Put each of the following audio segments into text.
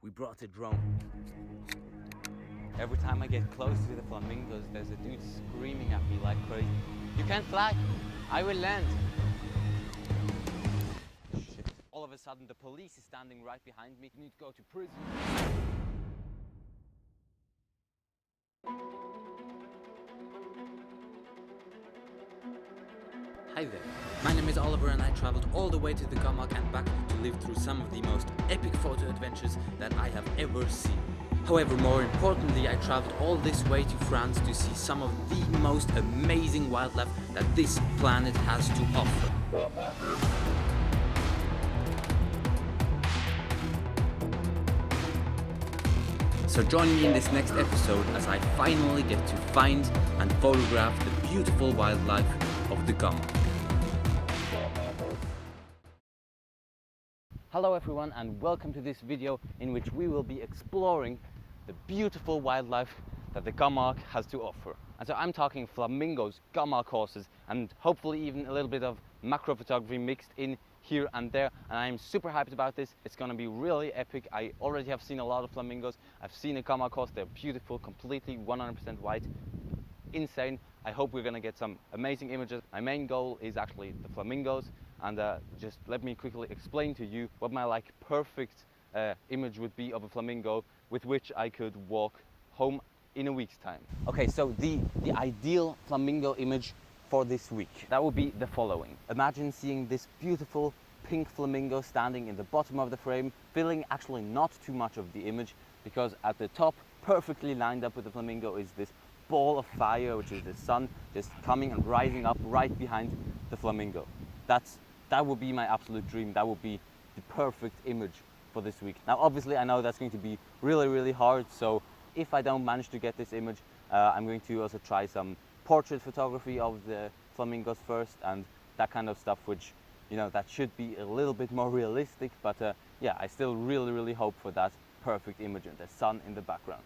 We brought a drone. Every time I get close to the flamingos, there's a dude screaming at me like crazy. You can't fly! I will land! Shit. All of a sudden the police is standing right behind me. You need to go to prison. Hi there, my name is Oliver and I traveled all the way to the Camargue and back to live through some of the most epic photo adventures that I have ever seen. However, more importantly, I traveled all this way to France to see some of the most amazing wildlife that this planet has to offer. So join me in this next episode as I finally get to find and photograph the beautiful wildlife of the Camargue. Hello everyone and welcome to this video in which we will be exploring the beautiful wildlife that the Camargue has to offer. And so I'm talking flamingos, Camargue horses, and hopefully even a little bit of macro photography mixed in here and there, and I'm super hyped about this. It's gonna be really epic. I already have seen a lot of flamingos. I've seen a Camargue horse. They're beautiful, completely 100% white, insane. I hope we're gonna get some amazing images. My main goal is actually the flamingos, and just let me quickly explain to you what my perfect image would be of a flamingo with which I could walk home in a week's time. Okay, so the ideal flamingo image for this week, that would be the following. Imagine seeing this beautiful pink flamingo standing in the bottom of the frame, filling actually not too much of the image, because at the top, perfectly lined up with the flamingo, is this ball of fire, which is the sun just coming and rising up right behind the flamingo. That would be my absolute dream. That would be the perfect image for this week. Now obviously I know that's going to be really hard, so if I don't manage to get this image, I'm going to also try some portrait photography of the flamingos first and that kind of stuff, which, you know, that should be a little bit more realistic, but yeah, I still really hope for that perfect image and the sun in the background.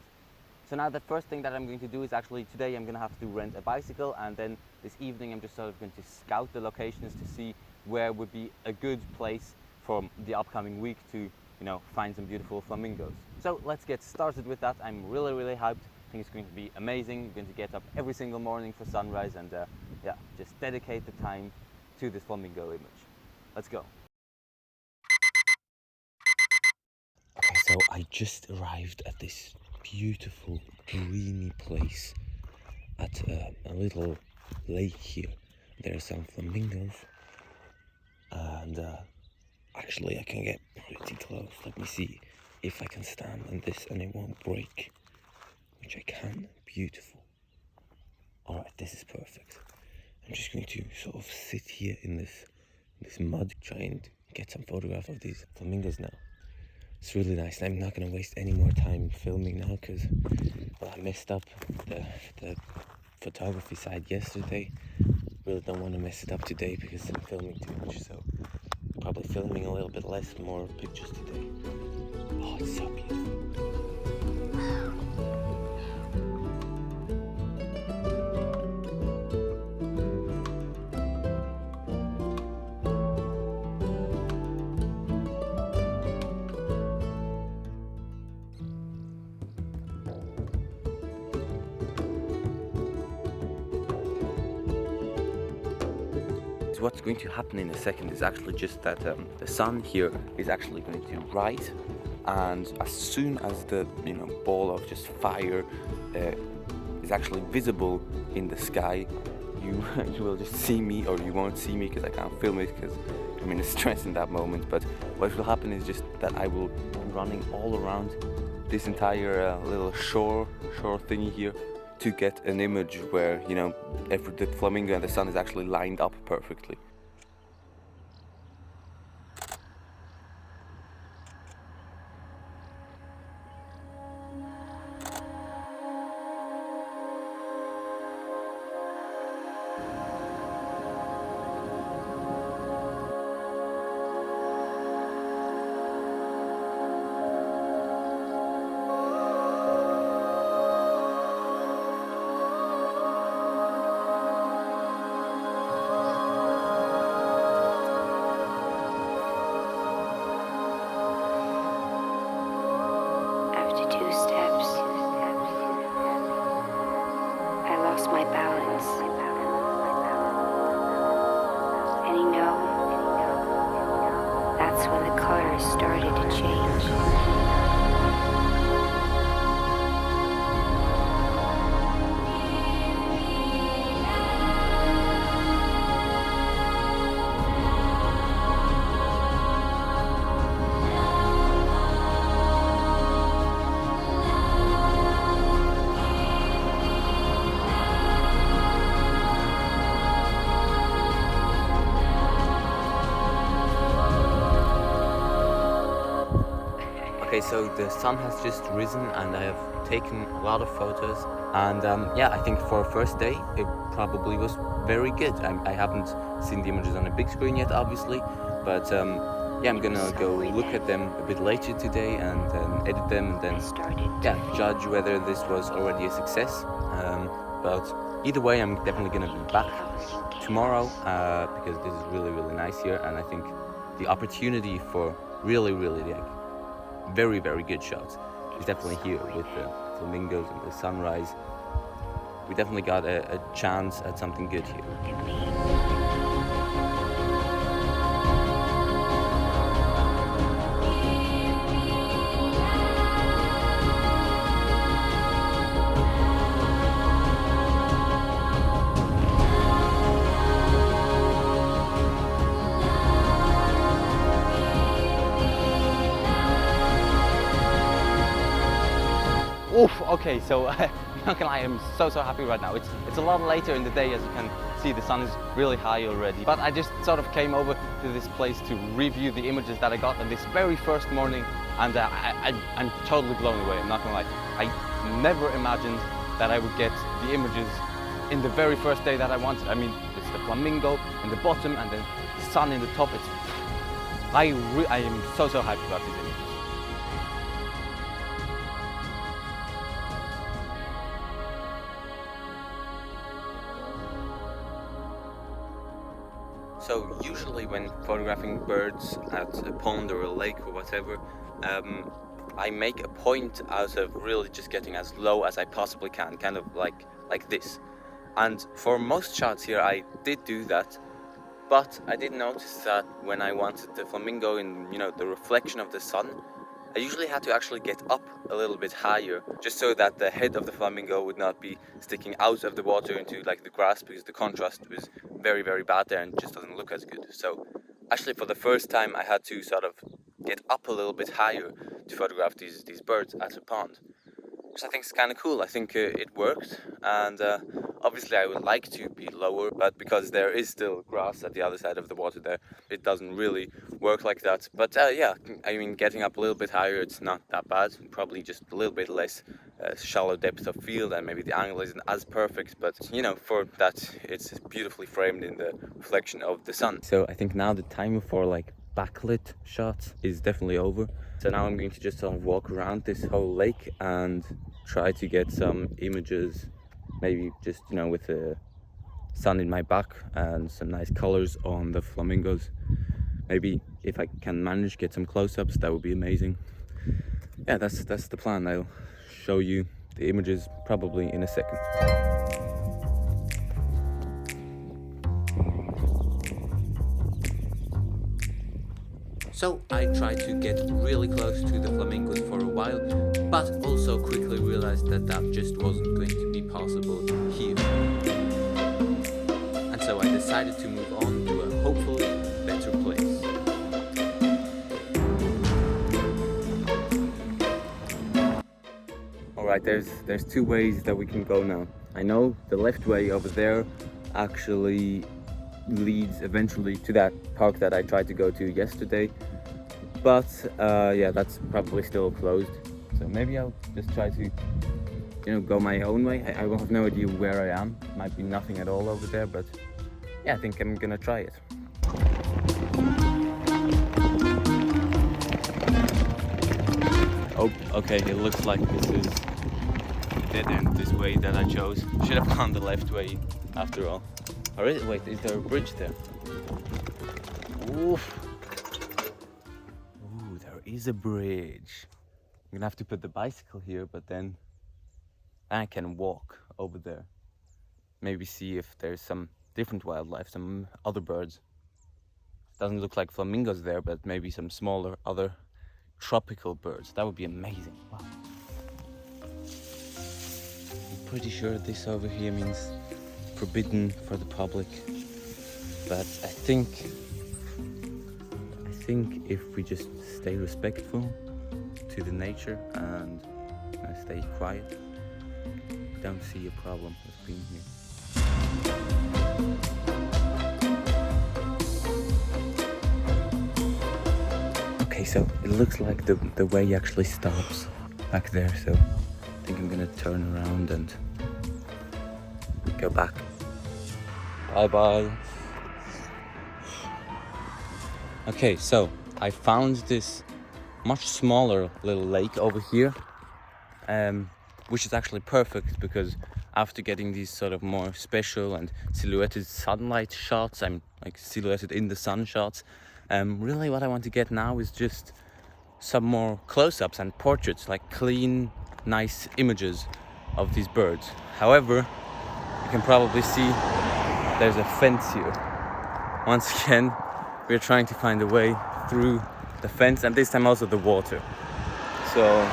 So now the first thing that I'm going to do is actually today I'm going to have to rent a bicycle, and then this evening I'm just sort of going to scout the locations to see where would be a good place for the upcoming week to, you know, find some beautiful flamingos. So let's get started with that. I'm really hyped. I think it's going to be amazing. I'm going to get up every single morning for sunrise and yeah, just dedicate the time to this flamingo image. Let's go. Okay, so I just arrived at this beautiful greeny place at a little lake here. There are some flamingos, and actually I can get pretty close. Let me see if I can stand on this and it won't break, which I can. Beautiful. Alright, this is perfect. I'm just going to sort of sit here in this mud, try and get some photographs of these flamingos now. It's really nice. I'm not going to waste any more time filming now because, well, I messed up the photography side yesterday. Really don't want to mess it up today because I'm filming too much, so probably filming a little bit less, more pictures today. Oh, it's so beautiful. What's going to happen in a second is actually just that the sun here is actually going to rise, and as soon as the ball of just fire is actually visible in the sky, you will just see me, or you won't see me because I can't film it because I'm in a stress in that moment. But what will happen is just that I will be running all around this entire little shore thingy here to get an image where, you know, the flamingo and the sun is actually lined up perfectly. Okay, so the sun has just risen and I have taken a lot of photos. And yeah, I think for a first day, it probably was very good. I haven't seen the images on a big screen yet, obviously, but yeah, I'm gonna go look at them a bit later today and then edit them and then yeah, judge whether this was already a success. But either way, I'm definitely gonna be back tomorrow because this is really, really nice here, and I think the opportunity for really, really like very, very good shots is definitely here with the flamingos and the sunrise. We definitely got a chance at something good here. Oof, okay, so I'm not gonna lie, I'm so happy right now. It's a lot later in the day, as you can see, the sun is really high already. But I just sort of came over to this place to review the images that I got on this very first morning, and I'm totally blown away, I'm not gonna lie. I never imagined that I would get the images in the very first day that I wanted. I mean, it's the flamingo in the bottom and then the sun in the top. I am so happy about these images. So usually when photographing birds at a pond or a lake or whatever, I make a point out of really just getting as low as I possibly can, kind of like this. And for most shots here I did do that, but I did notice that when I wanted the flamingo in, you know, the reflection of the sun, I usually had to actually get up a little bit higher, just so that the head of the flamingo would not be sticking out of the water into like the grass, because the contrast was very, very bad there and just doesn't look as good. So actually for the first time I had to sort of get up a little bit higher to photograph these birds at a pond, which I think is kind of cool. I think it worked, and obviously I would like to be lower, but because there is still grass at the other side of the water there, it doesn't really work like that. But yeah, I mean, getting up a little bit higher, it's not that bad. Probably just a little bit less shallow depth of field, and maybe the angle isn't as perfect, but you know, for that it's beautifully framed in the reflection of the sun. So I think now the time for like backlit shots is definitely over. So now I'm going to just sort of walk around this whole lake and try to get some images, maybe just, you know, with the sun in my back and some nice colors on the flamingos. Maybe if I can manage get some close-ups, that would be amazing. Yeah, that's the plan. I'll show you the images probably in a second. So I tried to get really close to the flamingos for a while, but also quickly realized that that just wasn't going to be possible here. And so I decided to move on to a hopefully better place. Alright, there's two ways that we can go now. I know the left way over there actually leads eventually to that park that I tried to go to yesterday, but yeah, that's probably still closed. So maybe I'll just try to, you know, go my own way. I will have no idea where I am. Might be nothing at all over there, but yeah, I think I'm gonna try it. Oh, okay, it looks like this is dead end, this way that I chose. Should have gone the left way after all. Or wait, is there a bridge there? Oof. Ooh, there is a bridge. I'm gonna have to put the bicycle here, but then I can walk over there. Maybe see if there's some different wildlife, some other birds. Doesn't look like flamingos there, but maybe some smaller other tropical birds. That would be amazing. Wow. I'm pretty sure this over here means forbidden for the public, but I think if we just stay respectful to the nature and stay quiet, I don't see a problem with being here. Okay, so it looks like the way actually stops back there, so I think I'm gonna turn around and go back. Bye bye. Okay, so I found this much smaller little lake over here, which is actually perfect because after getting these sort of more special and silhouetted sunlight shots, I'm like silhouetted in the sun shots, really what I want to get now is just some more close-ups and portraits, like clean, nice images of these birds. However, you can probably see there's a fence here. Once again, we're trying to find a way through the fence, and this time also the water. So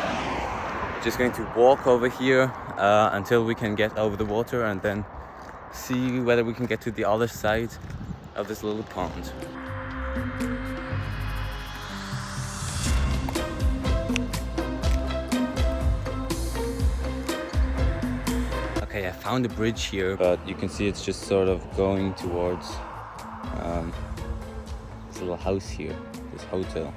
just going to walk over here until we can get over the water, and then see whether we can get to the other side of this little pond. Okay, I found a bridge here, but you can see it's just sort of going towards this little house here, this hotel.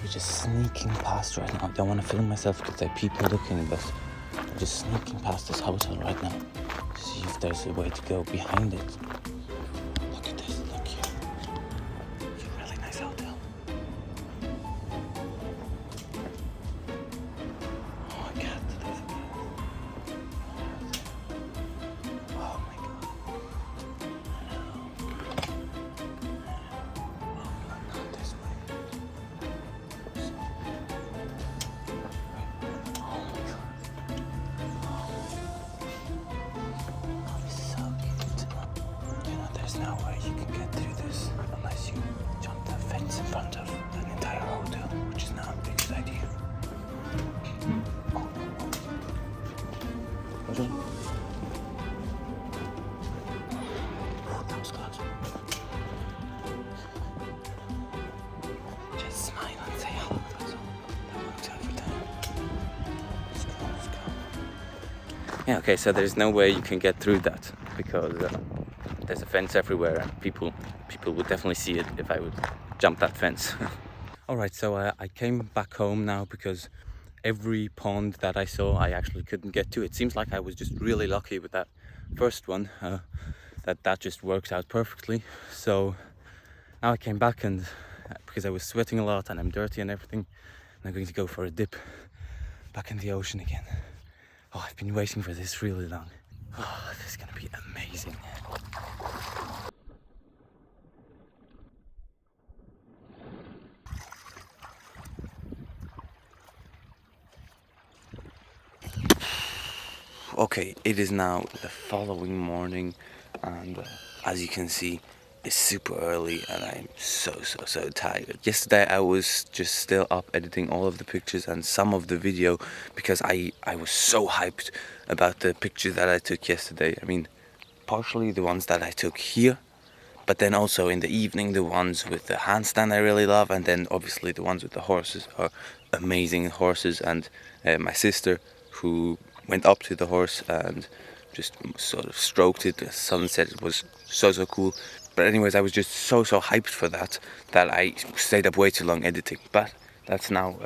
We're just sneaking past right now. I don't want to film myself because there are people looking, but I'm just sneaking past this hotel right now to see if there's a way to go behind it. Look at this, look here. It's a really nice hotel. Oh, I can't do this again. Oh my god. Not this way. Oh my god. Oh, this is so cute. You know, there's no way you can get through this unless you jump that fence in front of an entire hotel, which is not a good idea. Hold on. Oh, that was close. Just smile and say hello, that's all. That works every time. Let's go, let's go. Yeah, okay, so there's no way you can get through that because there's a fence everywhere, and people would definitely see it if I would jump that fence. Alright, so I came back home now because every pond that I saw I actually couldn't get to. It seems like I was just really lucky with that first one, that just worked out perfectly. So now I came back, and because I was sweating a lot and I'm dirty and everything, I'm going to go for a dip back in the ocean again. Oh, I've been waiting for this really long. Oh, this is gonna be amazing. Okay, it is now the following morning, and as you can see, it's super early and I'm so tired. Yesterday I was just still up editing all of the pictures and some of the video because I was so hyped about the pictures that I took yesterday. I mean, partially the ones that I took here, but then also in the evening the ones with the handstand I really love, and then obviously the ones with the horses are amazing horses, and my sister who went up to the horse and just sort of stroked it. The sunset, it was so cool. But anyways, I was just so hyped for that I stayed up way too long editing. But that's now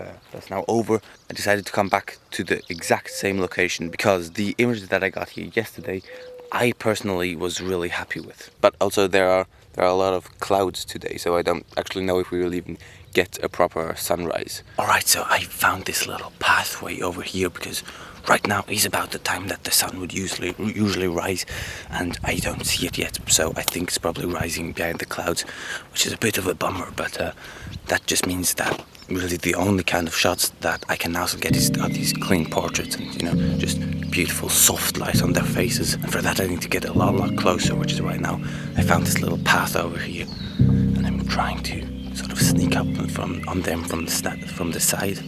over. I decided to come back to the exact same location because the images that I got here yesterday, I personally was really happy with. But also there are a lot of clouds today, so I don't actually know if we will even get a proper sunrise. Alright, so I found this little pathway over here because right now is about the time that the sun would usually rise, and I don't see it yet, so I think it's probably rising behind the clouds, which is a bit of a bummer, but that just means that really the only kind of shots that I can now get is these clean portraits and, you know, just beautiful soft light on their faces, and for that I need to get a lot closer, which is why now I found this little path over here, and I'm trying to sort of sneak up on them from the side.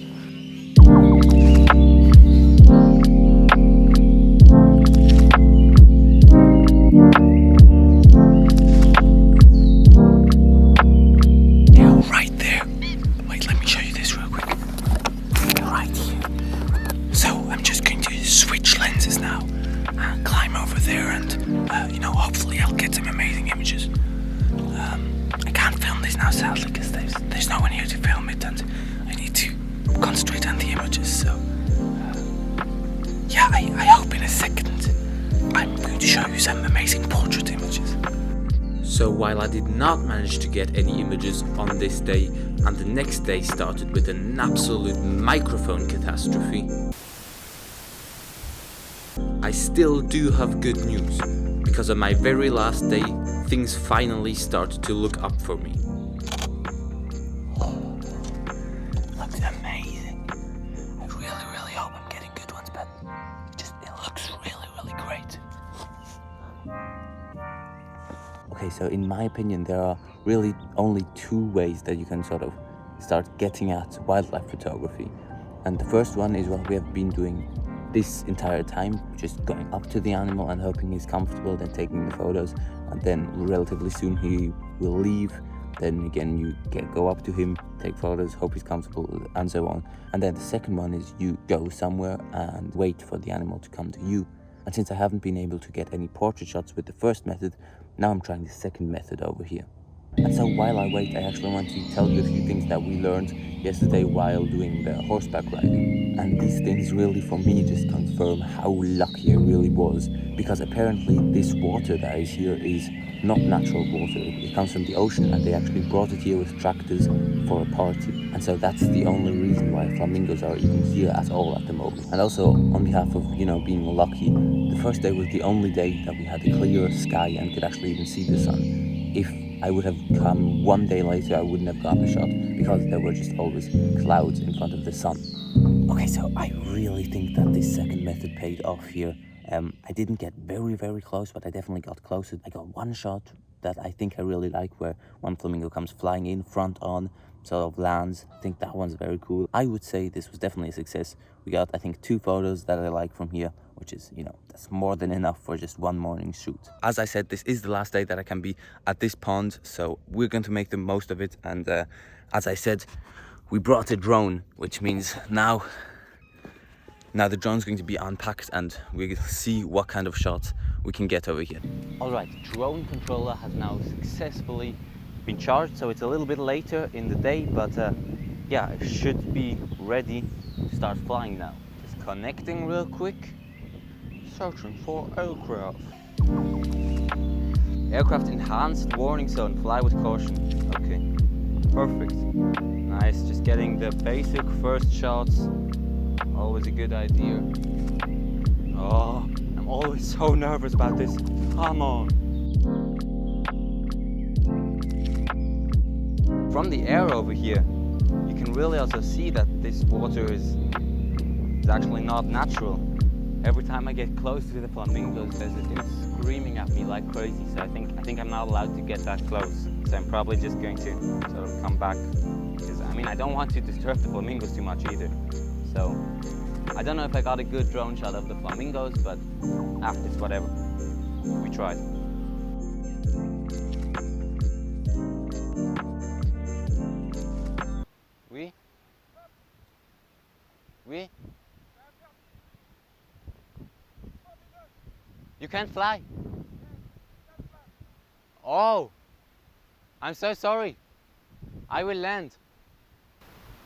Hopefully I'll get some amazing images. I can't film this now sadly because there's no one here. So yeah, I hope in a second I'm going to show you some amazing portrait images. So while I did not manage to get any images on this day, and the next day started with an absolute microphone catastrophe, I still do have good news, because on my very last day, things finally started to look up for me. Looks amazing. I really hope I'm getting good ones, but it looks really great. Okay, so in my opinion, there are really only two ways that you can sort of start getting at wildlife photography. And the first one is what we have been doing this entire time, just going up to the animal and hoping he's comfortable, then taking the photos, and then relatively soon he will leave. Then again, you go up to him, take photos, hope he's comfortable, and so on. And then the second one is you go somewhere and wait for the animal to come to you. And since I haven't been able to get any portrait shots with the first method, now I'm trying the second method over here. And so while I wait, I actually want to tell you a few things that we learned yesterday while doing the horseback riding. And these things really, for me, just confirm how lucky I really was. Because apparently this water that is here is not natural water. It comes from the ocean, and they actually brought it here with tractors for a party. And so that's the only reason why flamingos are even here at all at the moment. And also, on behalf of, being lucky, the first day was the only day that we had a clear sky and could actually even see the sun. If I would have come one day later, I wouldn't have gotten a shot because there were just always clouds in front of the sun. Okay, so I really think that this second method paid off here. I didn't get very close, but I definitely got closer. I got one shot that I think I really like, where one flamingo comes flying in front on, sort of lands. I think that one's very cool. I would say this was definitely a success. We got, I think, 2 photos that I like from here, which is, that's more than enough for just one morning shoot. As I said, this is the last day that I can be at this pond, so we're going to make the most of it. And as I said, we brought a drone, which means now the drone's going to be unpacked and we'll see what kind of shots we can get over here. All right, drone controller has now successfully been charged, so it's a little bit later in the day, but yeah, it should be ready to start flying now. Just connecting real quick. Searching for aircraft. Aircraft enhanced warning zone, fly with caution. Okay, perfect. Nice, just getting the basic first shots. Always a good idea. Oh, I'm always so nervous about this. Come on. From the air over here, you can really also see that this water is actually not natural. Every time I get close to the flamingos, there's a dude screaming at me like crazy. So I think I'm not allowed to get that close. So I'm probably just going to sort of come back. Because I don't want to disturb the flamingos too much either. So I don't know if I got a good drone shot of the flamingos, but it's whatever. We tried. Oui? You can't fly? Oh, I'm so sorry. I will land.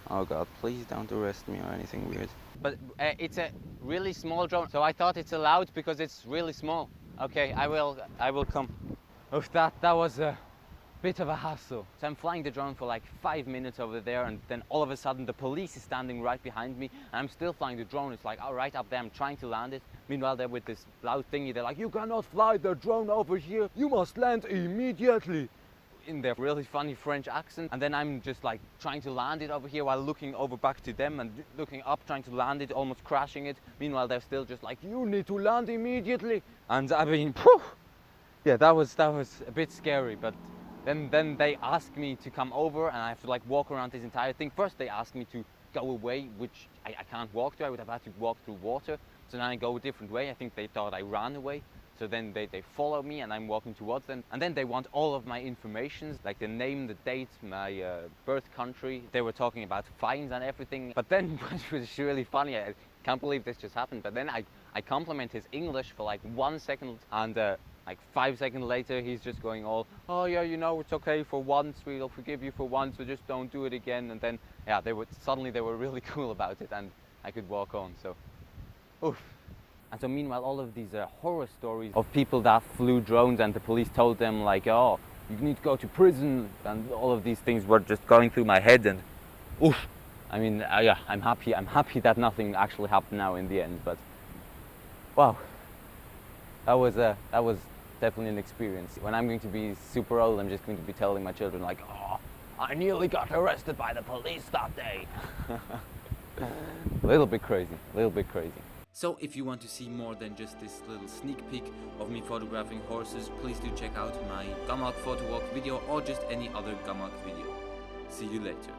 Oh God, please don't arrest me or anything weird. But it's a really small drone, so I thought it's allowed because it's really small. Okay, I will come. Oh, that was a bit of a hassle. So I'm flying the drone for like 5 minutes over there, and then all of a sudden the police is standing right behind me, and I'm still flying the drone. It's like, all right, up there, I'm trying to land it. Meanwhile, they're with this loud thingy. They're like, you cannot fly the drone over here. You must land immediately. In their really funny French accent. And then I'm just like trying to land it over here while looking over back to them and looking up, trying to land it, almost crashing it. Meanwhile, they're still just like, you need to land immediately. And phew, yeah, that was a bit scary. But then they asked me to come over, and I have to like walk around this entire thing. First they asked me to go away, which I can't walk through. I would have had to walk through water. So now I go a different way. I think they thought I ran away. So then they follow me, and I'm walking towards them. And then they want all of my information, like the name, the date, my birth country. They were talking about fines and everything. But then, which was really funny, I can't believe this just happened. But then I compliment his English for like 1 second, and like 5 seconds later, he's just going all, oh yeah, it's okay for once, we'll forgive you for once, so just don't do it again. And then, yeah, they were really cool about it. And I could walk on. So, oof. And so meanwhile, all of these horror stories of people that flew drones and the police told them like, oh, you need to go to prison, and all of these things were just going through my head, and oof. I mean, yeah, I'm happy that nothing actually happened now in the end, but wow, that was definitely an experience. When I'm going to be super old, I'm just going to be telling my children like, oh, I nearly got arrested by the police that day. A little bit crazy, a little bit crazy. So if you want to see more than just this little sneak peek of me photographing horses, please do check out my Camargue photo walk video or just any other Camargue video. See you later.